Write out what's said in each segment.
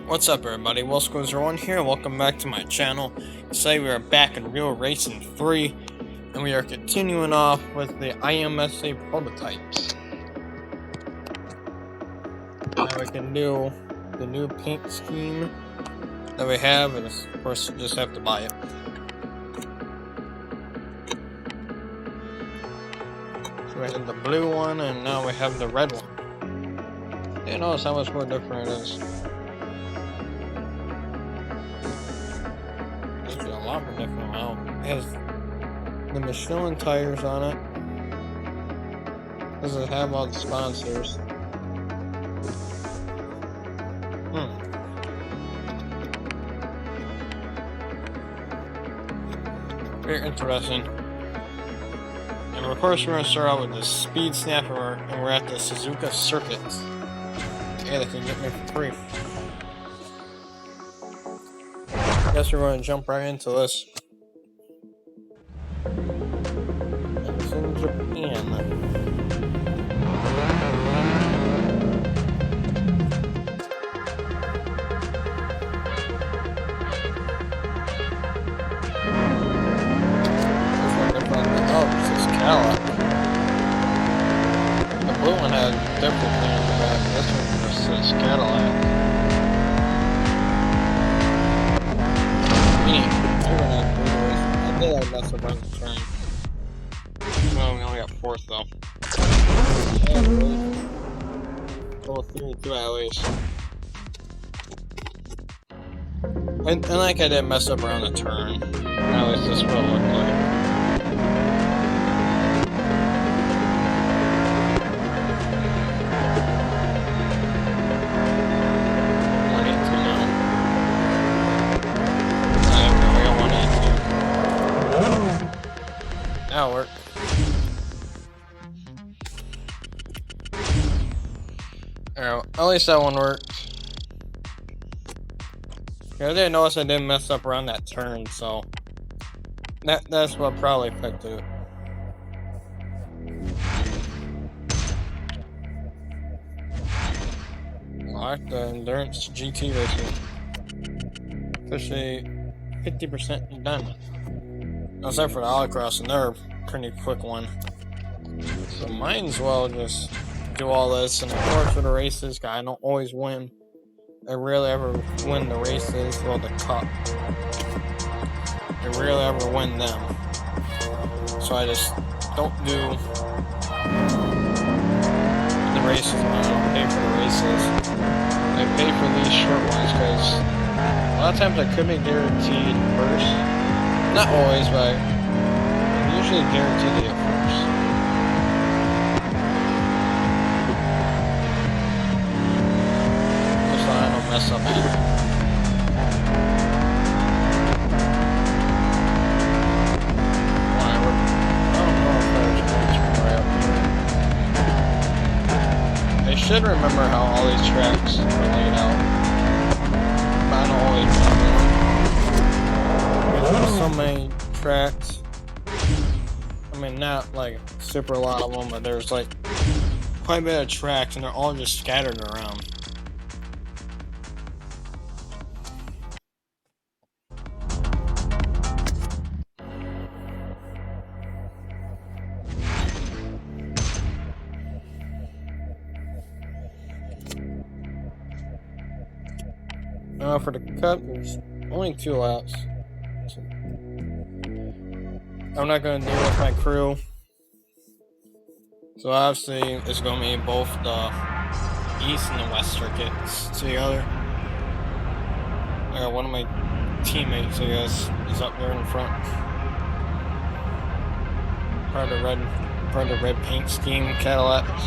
What's up, everybody? WillSchool01 here, and welcome back to my channel. Today we are back in Real Racing 3, and we are continuing off with the IMSA prototypes. Now we can do the new paint scheme that we have, and of course you just have to buy it. So we had the blue one, and now we have the red one. You notice how much more different it is. A lot more different now. It has the Michelin tires on it. Does it have all the sponsors? Very interesting. And of course we're going to start out with the Speed Snapper, and we're at the Suzuka Circuit. Yeah, they can get me for free. Guess we're going to jump right into this. It's in Japan. Oh, this is Cadillac. The blue one had different thing in the back. This one just says Cadillac. I did have mess up on the train. Well, we only got fourth though. Level 32 at least. And like I did mess up around the turn. At least this is what it looked like. That'll work. Alright, at least that one worked. I didn't notice I didn't mess up around that turn, so that's what probably affected it. I like the Endurance GT racing. Especially 50% done. Except for the Autocross, and they're a pretty quick one. So might as well just do all this, and of course for the races, I don't always win. I rarely ever win the races, well the cup. I rarely ever win them. So I just don't do the races when I don't pay for the races. I pay for these short ones because a lot of times I could be guaranteed first. Not always, but I'm usually guaranteed to get first. Just so I don't mess up either. I don't know if there's right up here. I should remember how all these tracks are laid out, but I don't always remember. There's so many tracks. I mean, not like super a lot of them, but there's like quite a bit of tracks, and they're all just scattered around. Now for the cup, there's only 2 laps. I'm not going to deal with my crew. So obviously it's going to be both the East and the West circuits together. I got one of my teammates, I guess, is up there in front. Part of the red paint scheme Cadillac. Which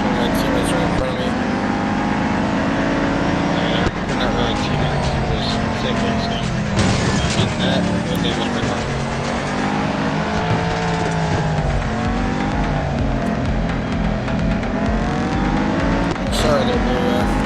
one of my teammates right in front of me? They're not really teammates. Same thing, same. And that, what they was my partner. Sorry, they're blue.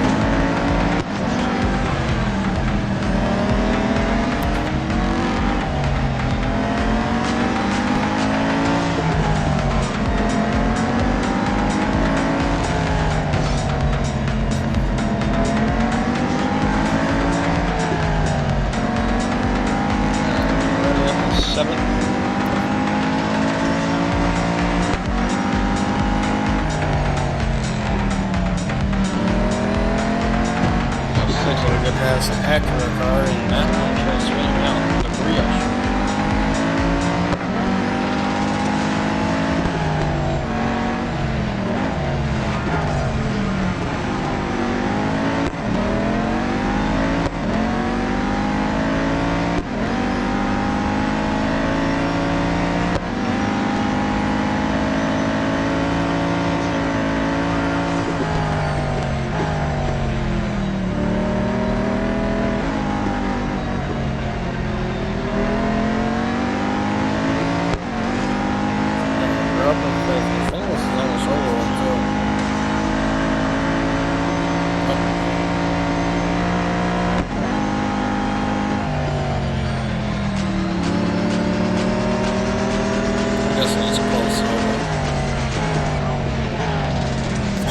that's an Acura car, and that one tries to spin me out the brioche.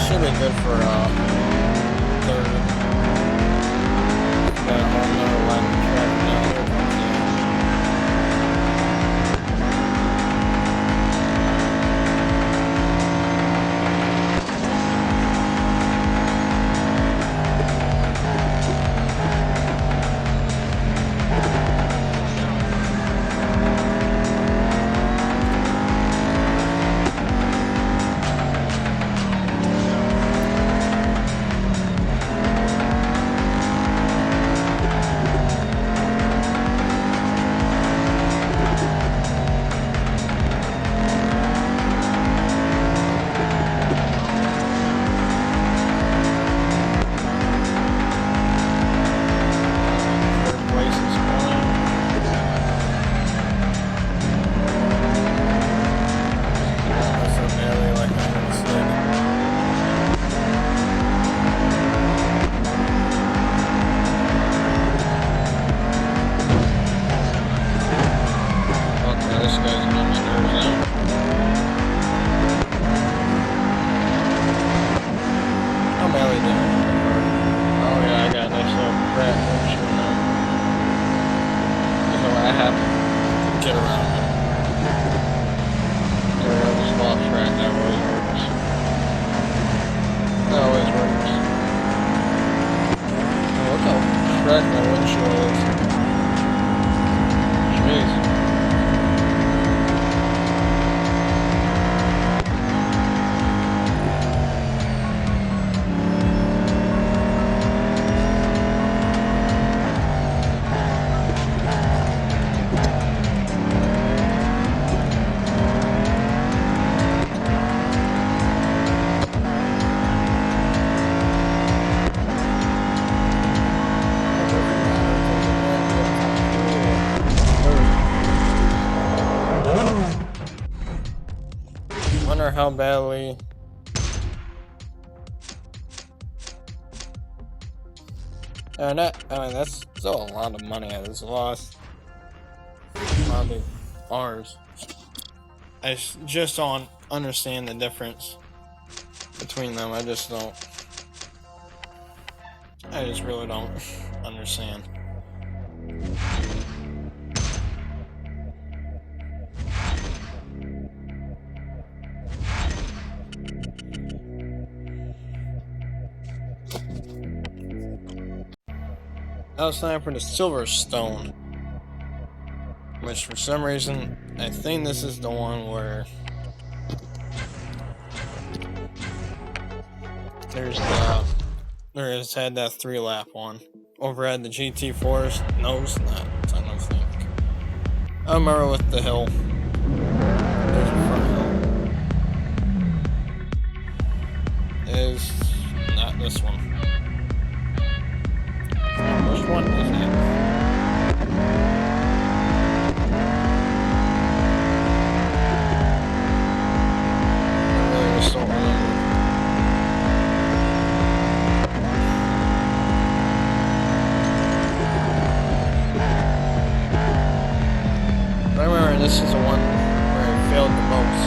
Should be good for third. Got a whole nother line of track down there. Wonder how badly and that, I mean, that's still a lot of money I just lost. Probably ours. I just don't understand the difference between them. I just really don't understand. Now it's time for the Silverstone, which for some reason, I think this is the one where there's had that 3-lap one. Over at the GT4s, no, it's not. I don't think. I remember with the hill. There's a front hill. Is not this one. Which one is it? I really just don't remember. I remember this is the one where I failed the most.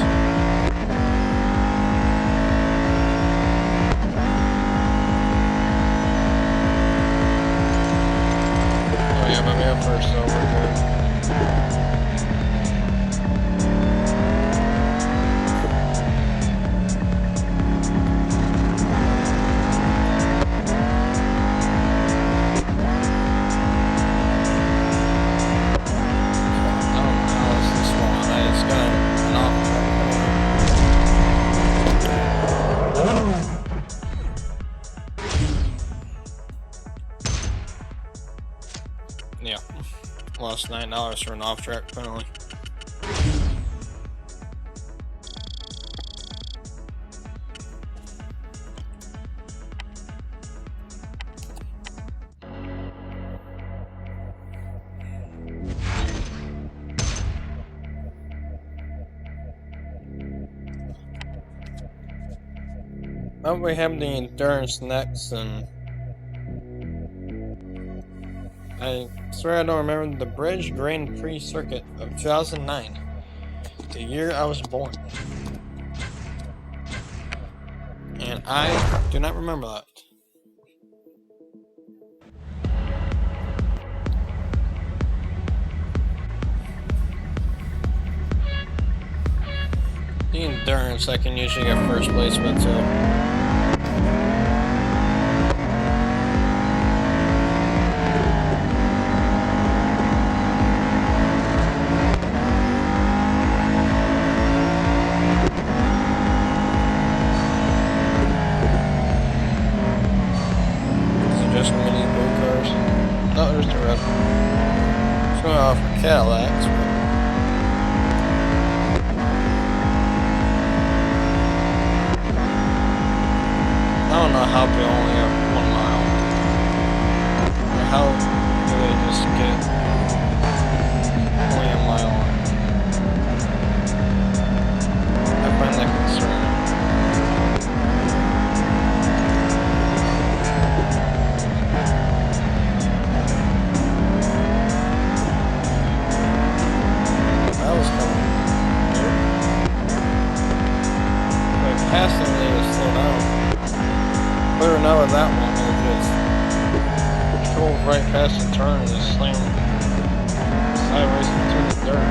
lost $9 for an off-track penalty. Well, we have the endurance next, and I swear I don't remember the Bridge Grand Prix circuit of 2009, the year I was born, and I do not remember that. The endurance I can usually get first place with too. Just mini blue cars. No, there's the red. It's going off for Cadillacs. I don't know how they only have 1 mile. Or how do they just get only a mile on? I find that concerning. That was coming weird. But passing they just slow down. Clear enough with that one, it just drove right past the turn and just slammed sideways into the dirt.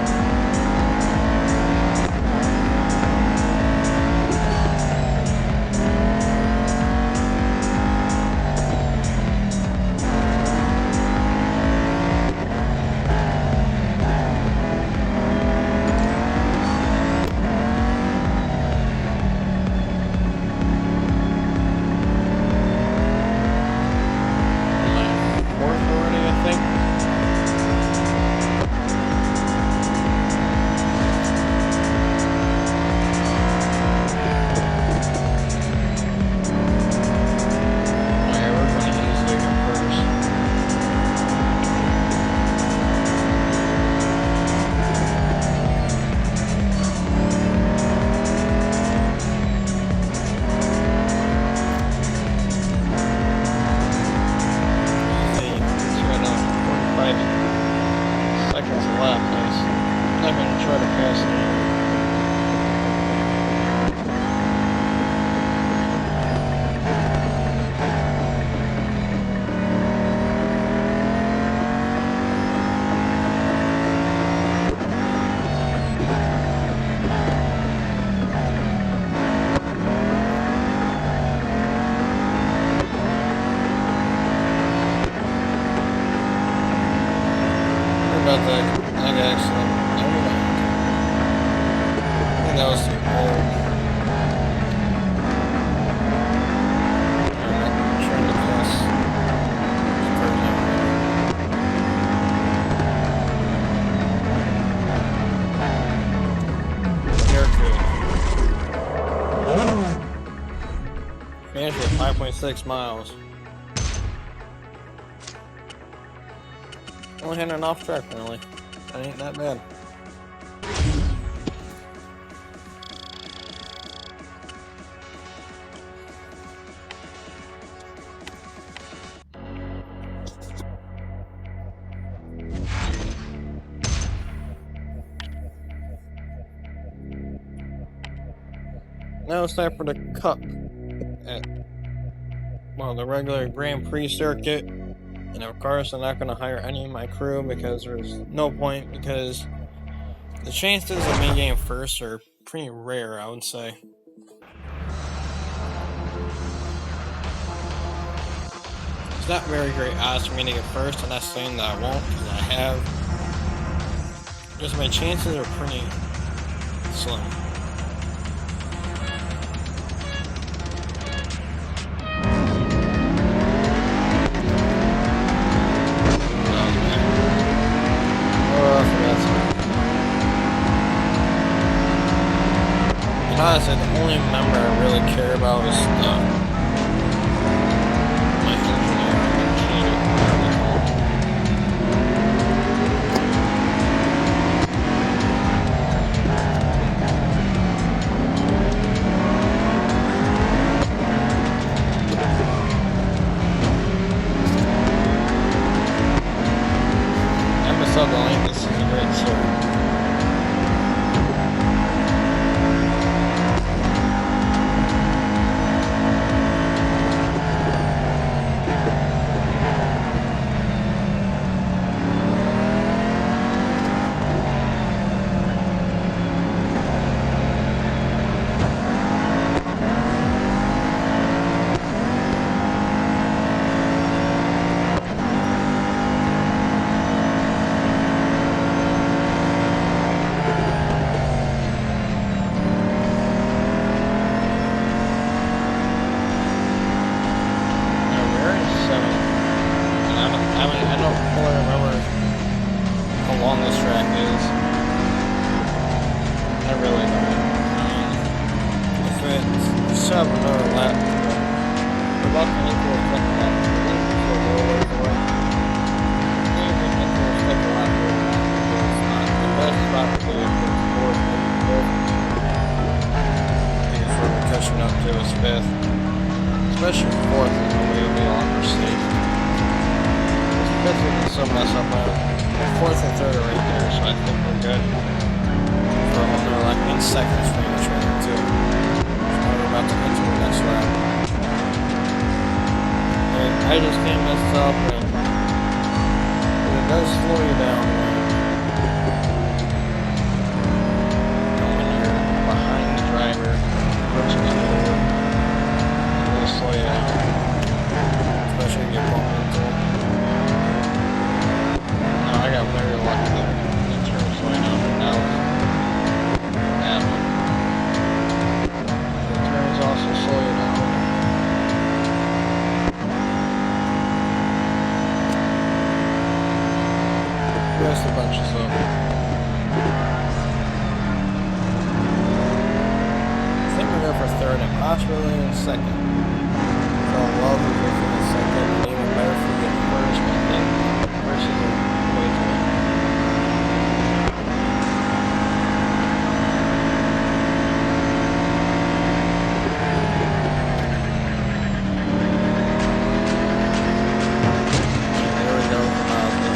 About that accident. I think that was too old. I'm trying to guess. Finished with 5.6 miles. Only had an off track penalty. That ain't that bad. Now it's time for the Cup at, well, the regular Grand Prix circuit. And of course, I'm not going to hire any of my crew because there's no point, because the chances of me getting first are pretty rare, I would say. It's not very great odds for me to get first. I'm not saying that I won't, because I have. Just my chances are pretty slim. honestly, the only member I really care about is my engineer, mechanic, whatever they call him. Emma Sutherland, this is a great story. Especially fourth, you know, we'll be a lot more safe. Fifth we can still mess up on. Fourth and third are right there, so I think we're good. For another like 8 seconds for each other too. So we're about to enter the next lap. And I just can't mess up, and it does slow you down when you're behind the driver, approaching the other. Slow you down, especially if you get bumped into it. No, I got very lucky there in terms of slowing down. That was a bad one. The turns also slow you down. Missed a bunch of stuff. I think we're there for third and possibly in second. Love is for the second, and even better for the first, but I think first is way too late. There we go for Mazda.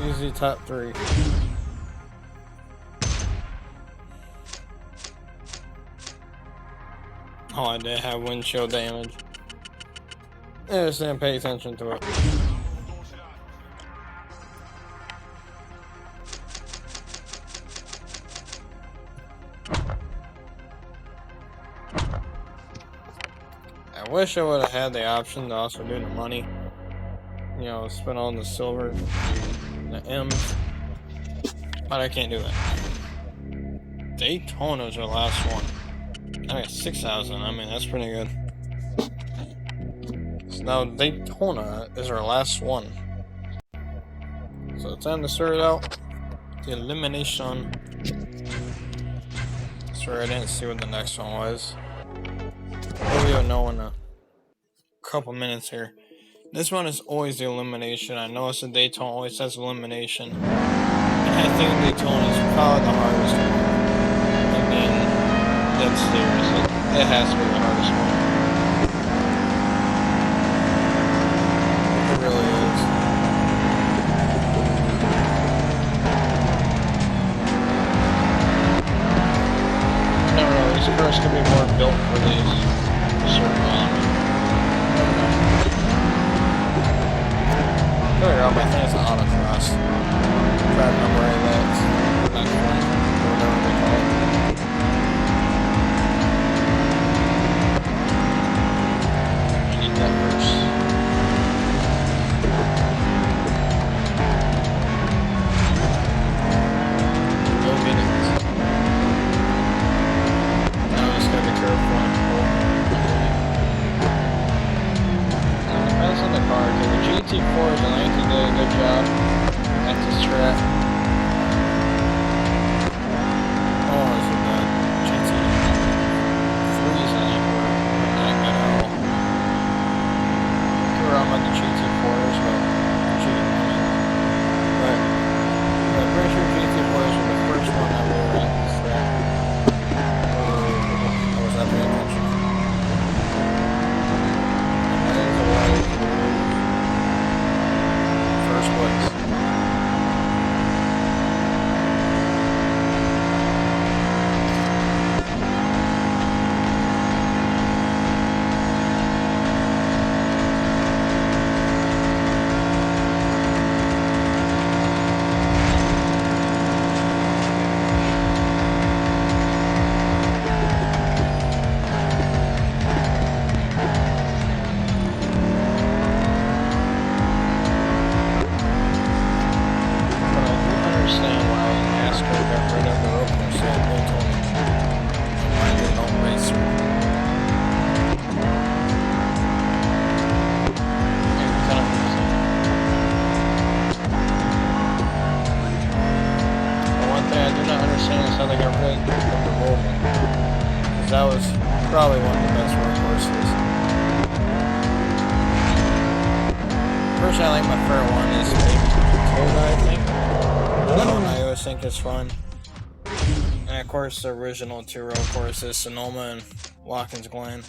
Easy top 3. Oh, I did have windshield damage. I just didn't pay attention to it. I wish I would have had the option to also do the money. You know, spend all the silver, the M's. But I can't do that. Daytona's our last one. I got 6,000. I mean, that's pretty good. So now Daytona is our last one. So it's time to start it out. The elimination. Sorry, I didn't see what the next one was. Maybe you'll know in a couple minutes here. This one is always the elimination. I noticed the Daytona always says elimination. And I think Daytona is probably the hardest one. I mean, that's serious. It has to be the hardest one. It really is. course could be more built for these certain enemies. There we go, I think it's an autocross. If I remember right, that's not fun, or whatever they call it. I need that first. Go get it. Now I just got the curve one. Depends on the car, because the GT4s I think did a good job at this track. Oh, is it the GT3s I think were not good at all. Threw around with the GT4s, but I'm pretty sure GT4s were the first one that were at this track. I was not paying attention. And that is a lot of first place. That was probably one of the best workhorses. Personally, I think my favorite one is maybe Dakota, I think. I always think it's fun. And of course, the original two road courses, Sonoma and Watkins Glen.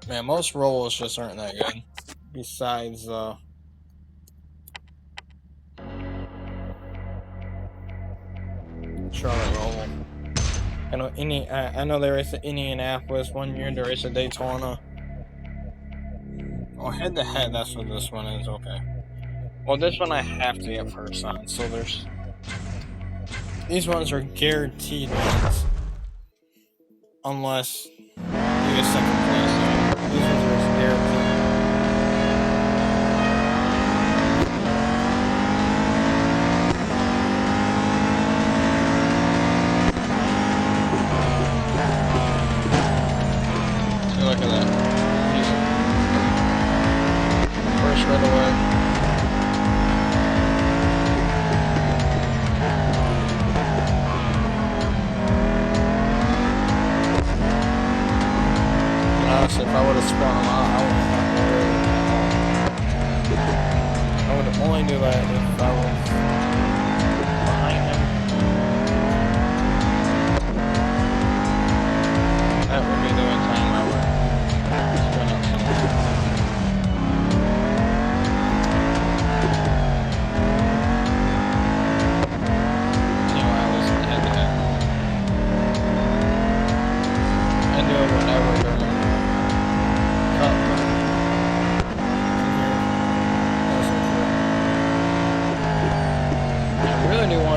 Man, most rolls just aren't that good. Besides, Charlotte Roval. I know they race at Indianapolis one year, they race at Daytona. Oh, head to head, that's what this one is, okay. Well, this one I have to get first on, so there's... These ones are guaranteed wins. Unless you get second place. These ones are guaranteed. Look at that. First right away. And honestly, if I would have spun them out, I would only do that if I was behind them. That would be the only time I would.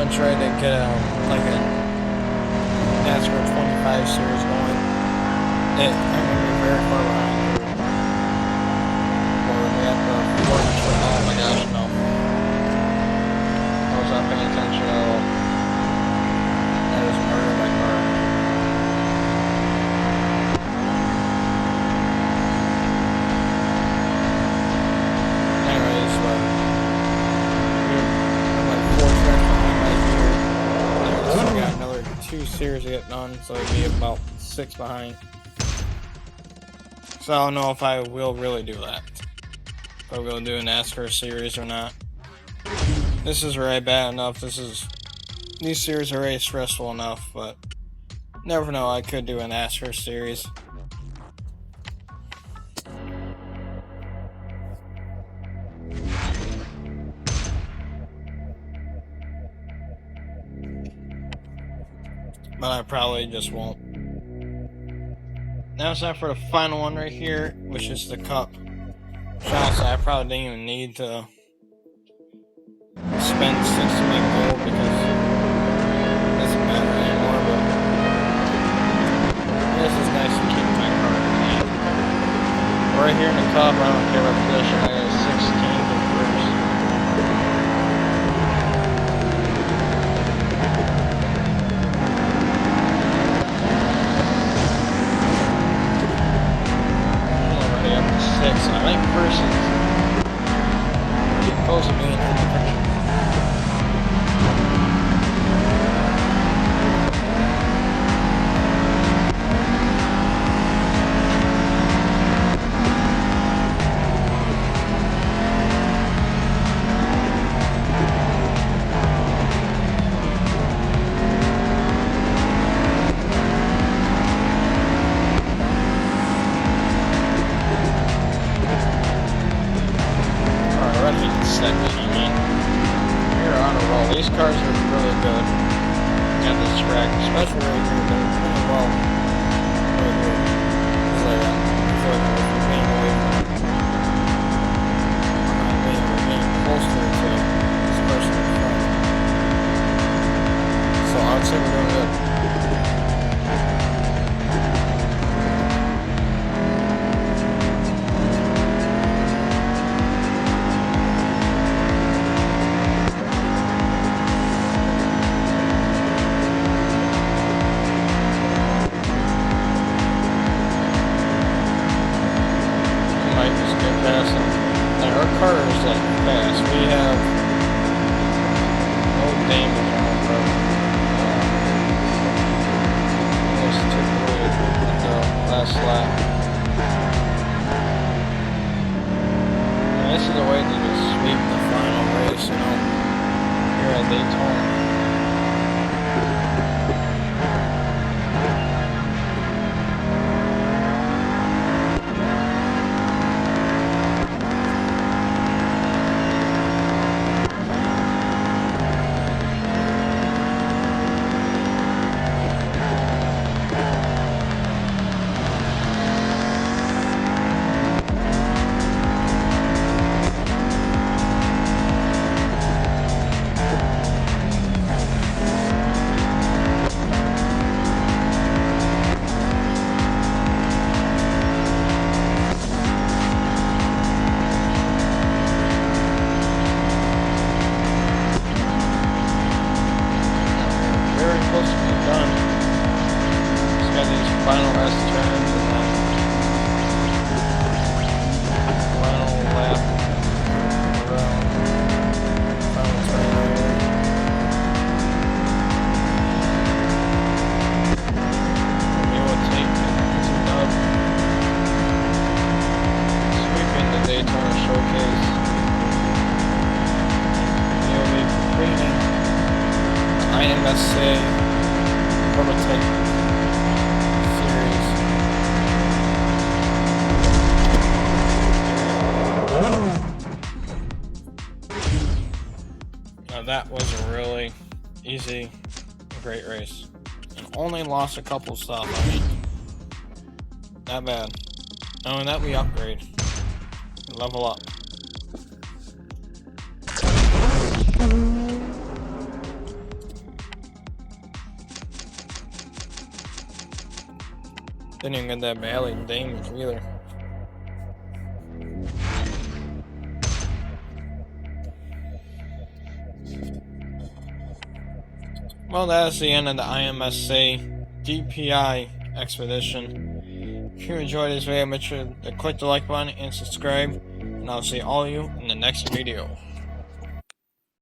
Try to get like a NASCAR 25 series going. I'm going to be very far behind. Or we have the oh my gosh, no. I was not paying attention at all. I was murdering my car. Anyways, I'm like 4 tracks behind right here. So I got another 2 series to get done, so it'd be about 6 behind. So I don't know if I will really do that. If I will do a NASCAR series or not. This is already bad enough. These series are already stressful enough, but never know, I could do a NASCAR series. but I probably just won't. Now it's time for the final one right here, which is the cup. Which honestly, I probably didn't even need to spend 68 gold because it doesn't matter anymore, but this is nice to keep my card in hand. Right here in the cup, I don't care what position I got 16 to first. I like persons supposed to be in the picture. These cars are really good at this track, especially right here. They're pretty well right here. Because we're being away from we're being closer to this person in front. So I would say we're doing good. Our car is like fast. We have no damage on our car. Just took the last lap. And this is a way to just sweep the final race, you know, here at Daytona. Final S turns and then final lap around final turn right here. We will take this up, sweeping the Daytona Showcase. We will be completing the IMSA prototype. That was a really easy, great race. And only lost a couple stuff. I mean, not bad. Knowing that we upgrade. Level up. Didn't even get that badly damaged either. Well, that's the end of the IMSA DPI expedition. If you enjoyed this video, make sure to click the like button and subscribe, and I'll see all of you in the next video.